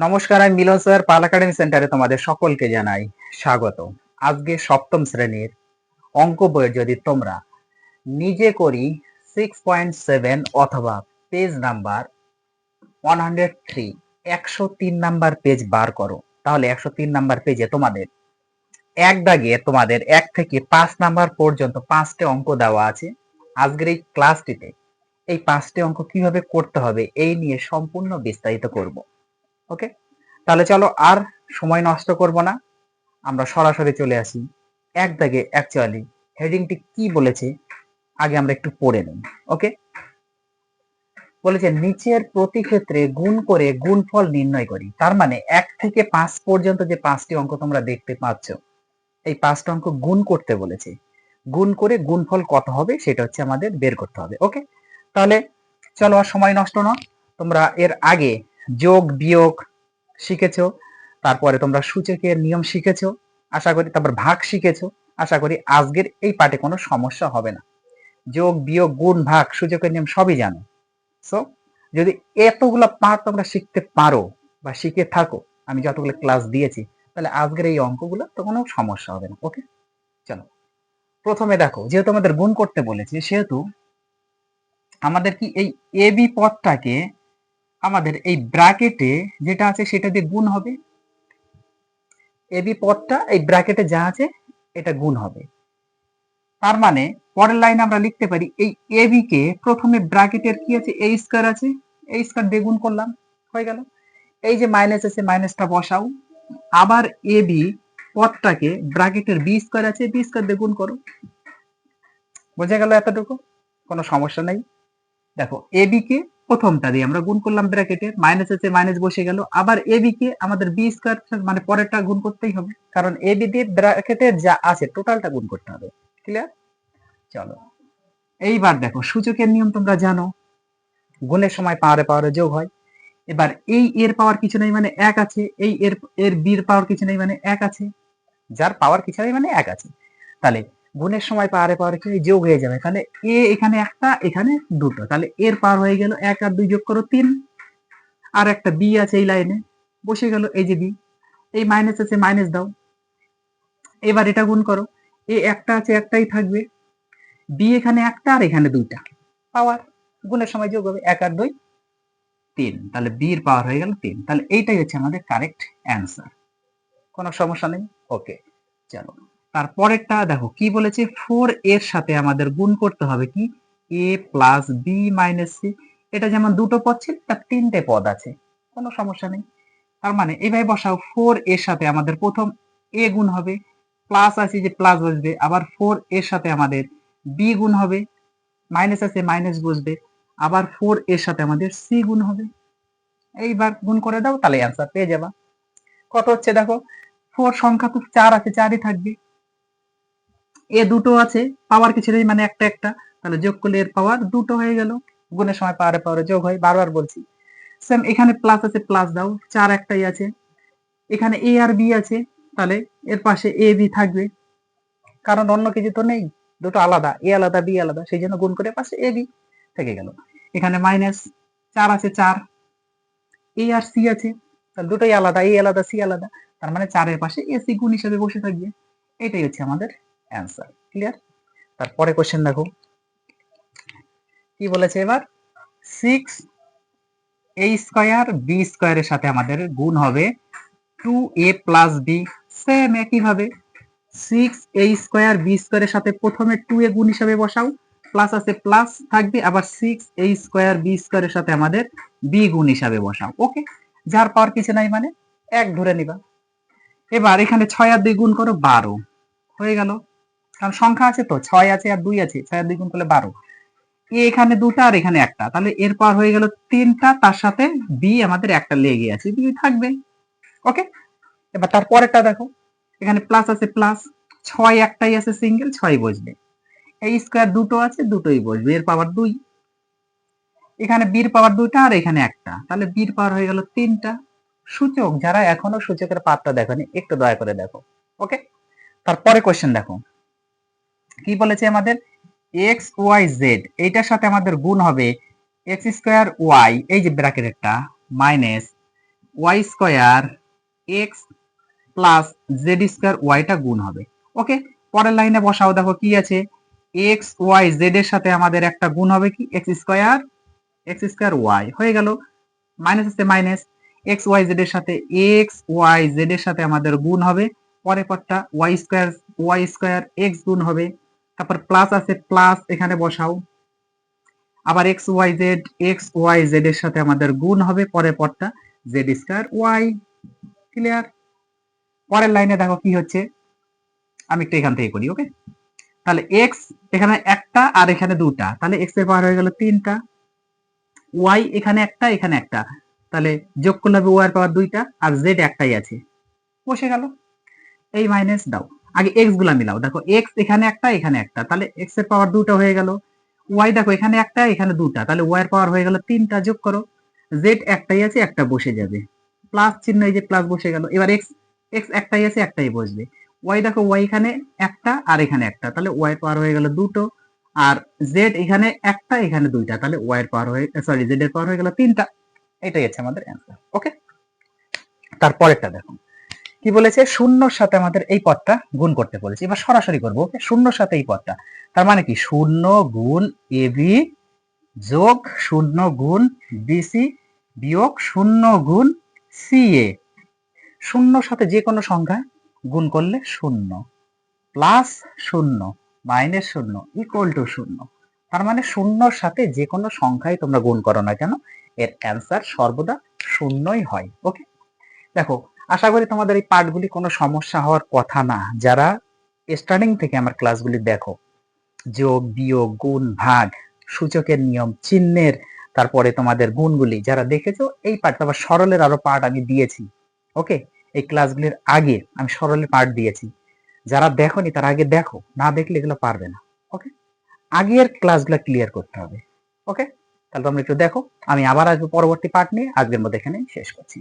নমস্কার, আমি মিলন স্যার। পাল একাডেমি সেন্টারে তোমাদের সকলকে জানাই স্বাগত। আজকে সপ্তম শ্রেণীর অঙ্ক বইয়ের যদি তোমরা নিজে করি 6.7 অথবা পেজ নাম্বার 103 103 নাম্বার পেজ বার করো, তাহলে 103 নাম্বার পেজে তোমাদের এক দাগে তোমাদের 1 থেকে 5 নাম্বার পর্যন্ত 5টি অঙ্ক দেওয়া আছে। আজকের এই ক্লাসটিতে এই 5টি অঙ্ক কিভাবে করতে হবে এই নিয়ে সম্পূর্ণ বিস্তারিত করব। ওকে, তাহলে চলো আর সময় নষ্ট করব না, আমরা সরাসরি চলে আসি এক দাগে। অ্যাকচুয়ালি হেডিংটি কি বলেছে আগে আমরা একটু পড়ে নিই। ওকে, বলেছে নিচের প্রতি ক্ষেত্রে গুণ করে গুণফল নির্ণয় করি। তার মানে 1 থেকে 5 পর্যন্ত যে 5টি অঙ্ক তোমরা দেখতে পাচ্ছ, এই 5টা অঙ্ক গুণ করতে বলেছে। গুণ করে গুণফল কত হবে সেটা হচ্ছে আমাদের বের করতে হবে। ওকে, তাহলে চলো আর সময় নষ্ট না, তোমরা এর আগে যোগ বিয়োগ শিখেছো, তারপরে তোমরা সূচকের নিয়ম শিখেছো আশা করি, তারপর ভাগ শিখেছো। আশা করি আজকের এই পাঠে কোনো সমস্যা হবে না। যোগ বিয়োগ গুণ ভাগ সূচকের নিয়ম সবই জানো। সো যদি এতগুলো পার্ট তোমরা শিখতে পারো বা শিখে থাকো, আমি যতগুলো ক্লাস দিয়েছি, তাহলে আজকের এই অঙ্কগুলো তো কোনো সমস্যা হবে না। ওকে, চলো প্রথমে দেখো, যেহেতু আমাদের গুণ করতে বলেছে সেহেতু আমাদের কি এই এ বি পদটাকে আমাদের এই ব্র্যাকেটে যেটা আছে সেটা দিয়ে গুণ হবে। এবি পদটা এই ব্র্যাকেটে যা আছে এটা গুণ হবে। তার মানে পরের লাইনে আমরা লিখতে পারি এই এবি কে প্রথমে ব্র্যাকেটের কি আছে, এ স্কয়ার আছে, এই স্কয়ার দিয়ে গুণ করলাম, হয়ে গেল। এই যে মাইনাস আছে, মাইনাসটা বসাও। আবার এবি পদটাকে ব্র্যাকেটের বি স্কয়ার আছে, বি স্কয়ার দিয়ে গুণ করো। বোঝা গেল এতটুকু? কোনো সমস্যা নাই। দেখো এবি কে প্রথমটা দিয়ে আমরা গুণ করলাম, ব্র্যাকেটের মাইনাস আছে, মাইনাস বসে গেল। আবার এবি কে আমাদের বি স্কয়ার মানে পরেরটা গুণ করতেই হবে, কারণ এবি দিয়ে ব্র্যাকেটের যা আছে টোটালটা গুণ করতে হবে। ক্লিয়ার? চলো এইবার দেখো, সূচকের নিয়ম তোমরা জানো, গুণের সময় পাওয়ারে পাওয়ারে যোগ হয়। এবার এই এর পাওয়ার কিছু নেই মানে এক আছে, এই এর এর বির পাওয়ার কিছু নেই মানে এক আছে, যার পাওয়ার কিছু নেই মানে এক আছে। তাহলে গুণের সময় পাওয়ারে পাওয়ারে কি যোগ হয়ে যাবে, তাহলে এ এখানে একটা এখানে দুটো, তাহলে এর পাওয়ার হয়ে গেল 1 আর 2 যোগ করো 3। আর একটা বি আছে এই লাইনে, বসে গেল এই যে বি। এই মাইনাস আছে, মাইনাস দাও। এবার এটা গুণ করো, এ একটা আছে, একটাই থাকবে। বি এখানে একটা আর এখানে দুইটা, পাওয়ার গুণের সময় যোগ হবে 1 আর 2 3, তাহলে বি এর পাওয়ার হয়ে গেল 3। তাহলে এইটাই হচ্ছে আমাদের কারেক্ট অ্যান্সার, কোনো সমস্যা নেই। ওকে, চলো তারপরেরটা দেখো কি বলেছে, 4 এর সাথে আমাদের গুণ করতে হবে কি, a plus B minus C. এটা যেমন দুটো পদ ছিল, তার 3টে পদ আছে, কোনো সমস্যা নেই। তার মানে এইভাবে বসাও, 4 এর সাথে আমাদের প্রথম a গুণ হবে, প্লাস আছে যে প্লাস বসবে। আবার 4 এর সাথে আমাদের b গুণ হবে, মাইনাস আছে মাইনাস বসবে। আবার 4 এর সাথে আমাদের c গুণ হবে। এইবার গুণ করে দাও, তাহলে অ্যান্সার পেয়ে যাবা। কত হচ্ছে দেখো, 4 সংখ্যা তো 4 আছে, 4ই থাকবে। এ দুটো আছে, পাওয়ার কিছু নেই মানে একটা একটা, তাহলে যোগ করলে এর পাওয়ার দুটো হয়ে গেল। গুণের সময় পাওয়ারে পাওয়ারে যোগ হয়, বারবার বলছি। সেম এখানে প্লাস আছে, প্লাস দাও, 4 একটাই আছে। এখানে এ আর বি আছে, তাহলে এর পাশে এ বি থাকবে, কারণ অন্য কিছু তো নেই, দুটো আলাদা, এ আলাদা বি আলাদা, সেই জন্য গুণ করে পাশে এ বি থেকে গেল। এখানে মাইনাস 4 আছে, 4 এ আর সি আছে, তাহলে দুটোই আলাদা, এ আলাদা সি আলাদা, তার মানে 4 এর পাশে এসি গুণ হিসেবে বসে থাকবে। এটাই হচ্ছে আমাদের অ্যান্সার। ক্লিয়ার? তারপরে কোশ্চেন দেখো কি বলেছে এবার, 6 a স্কয়ার বি স্কয়ারের সাথে আমাদের গুণ হবে 2a প্লাস বি। সেম একই ভাবে 6a স্কয়ার বি স্কয়ারের সাথে প্রথমে 2a গুণ হিসাবে বসাও, প্লাস আছে প্লাস থাকবে। আবার 6a স্কয়ার বি স্কয়ারের সাথে আমাদের বি গুণ হিসাবে বসাও। ওকে, যার পাওয়ার কিছু নাই মানে এক ধরে নিবা। এবার এখানে 6 আর 2 গুণ করো, 12 হয়ে গেল। কারণ সংখ্যা আছে তো, 6 আছে আর 2 আছে, 6 আর 2 গুণ করলে 12। এখানে দুটা আর এখানে একটা, তাহলে এর পাওয়ার হয়ে গেল 3টা, তার সাথে বি আমাদের একটা লেগে আছে, বি থাকবে। ওকে, এবার তারপরেরটা দেখো, এখানে প্লাস আছে প্লাস, 6 একটাই আছে সিঙ্গেল, 6 বসবে। এই স্কয়ার দুটো আছে, দুটোই বসবে, এর পাওয়ার 2। এখানে বির পাওয়ার 2টা আর এখানে একটা, তাহলে বির পাওয়ার হয়ে গেল 3টা। সূচক যারা এখনো সূচকের পাঠটা দেখোনি, একটু দয়া করে দেখো। ওকে, তারপরে কোশ্চেন দেখো কি বলেছে আমাদের, এক্স ওয়াই জেড এইটার সাথে আমাদের গুণ হবে এক্স স্কয়ার ওয়াই, এই যে ব্র্যাকেটেরটা, minus Y square X plus Z square ওয়াইটা গুণ হবে। ওকে, পরের লাইনে বসাও, দেখো কি আছে, এক্স ওয়াই জেড এর সাথে আমাদের একটা গুণ হবে কি এক্স স্কোয়ার ওয়াই, হয়ে গেল। মাইনাস আছে মাইনাস, এক্স ওয়াই জেড এর সাথে আমাদের গুণ হবে, পরের পরটা ওয়াই স্কোয়ার এক্স গুণ হবে, তারপর প্লাস আছে প্লাস এখানে বসাও, আবার এক্স ওয়াই জেড এর সাথে আমাদের গুণ হবে, পরের পরটা জেড স্কোয়ার ওয়াই। ক্লিয়ার? পরের লাইনে দেখো কি হচ্ছে, আমি একটু এখান থেকে করি। ওকে, তাহলে এক্স এখানে একটা আর এখানে দুটা, তাহলে এক্স এর পাওয়ার হয়ে গেল তিনটা, ওয়াই এখানে একটা, তাহলে যোগ করলে হবে ওয়াই এর পাওয়ার দুইটা, আর জেড একটাই আছে, বসে গেল। এই মাইনাস দাও, আগে এক্স গুলা মিলাও, দেখো এক্স এখানে একটা, তাহলে এক্স এর পাওয়ার দুটো হয়ে গেল, ওয়াই দেখো এখানে একটা এখানে দুটা, তাহলে ওয়াই এর পাওয়ার হয়ে গেল তিনটা, যোগ করো, জেড একটাই আছে একটা বসে যাবে, প্লাস চিহ্ন, এই যে প্লাস বসে গেল। এবার এক্স এক্স একটাই আছে একটাই বসবে, ওয়াই দেখো ওয়াই এখানে একটা আর এখানে একটা, তাহলে ওয়াই এর পাওয়ার হয়ে গেল দুটো, আর জেড এখানে একটা এখানে দুইটা, তাহলে ওয়াই এর পাওয়ার হয়ে জেড এর পাওয়ার হয়ে গেল তিনটা। এটাই হচ্ছে আমাদের অ্যান্সার। ওকে, তারপরেরটা দেখো কি বলেছে, শূন্যর সাথে আমাদের এই পদটা গুণ করতে বলেছে, এবার সরাসরি করবো। ওকে, শূন্যর সাথে এই পদটা, তার মানে কি শূন্য গুণ এবি যোগ শূন্য গুণ বিসি বিয়োগ শূন্য গুণ সিএ। শূন্যর সাথে যে কোনো সংখ্যা গুণ করলে শূন্য, প্লাস শূন্য মাইনাস শূন্য ইকুয়াল টু শূন্য, তার মানে শূন্যর সাথে যে কোনো সংখ্যাই তোমরা গুণ করো না কেন, এর অ্যান্সার সর্বদা শূন্যই হয়। ওকে, দেখো আশা করি তোমাদের এই পার্টগুলি কোনো সমস্যা হওয়ার কথা না। যারা স্টার্টিং থেকে আমার ক্লাসগুলি দেখো, যোগ বিয়োগ গুণ ভাগ সূচকের নিয়ম চিহ্নের, তারপরে তোমাদের গুণগুলি যারা দেখেছো, এই পার্ট আবার সরলের আরো পার্ট আমি দিয়েছি। ওকে, এই ক্লাসগুলির আগে আমি সরলের পার্ট দিয়েছি, যারা দেখোনি তারা আগে দেখো, না দেখলে এগুলো পারবে না। ওকে, আগের ক্লাসগুলো ক্লিয়ার করতে হবে। ওকে, তাহলে তোমরা একটু দেখো, আমি আবার আসবো পরবর্তী পার্ট নিয়ে, আজকের মধ্যে এখানে শেষ করছি।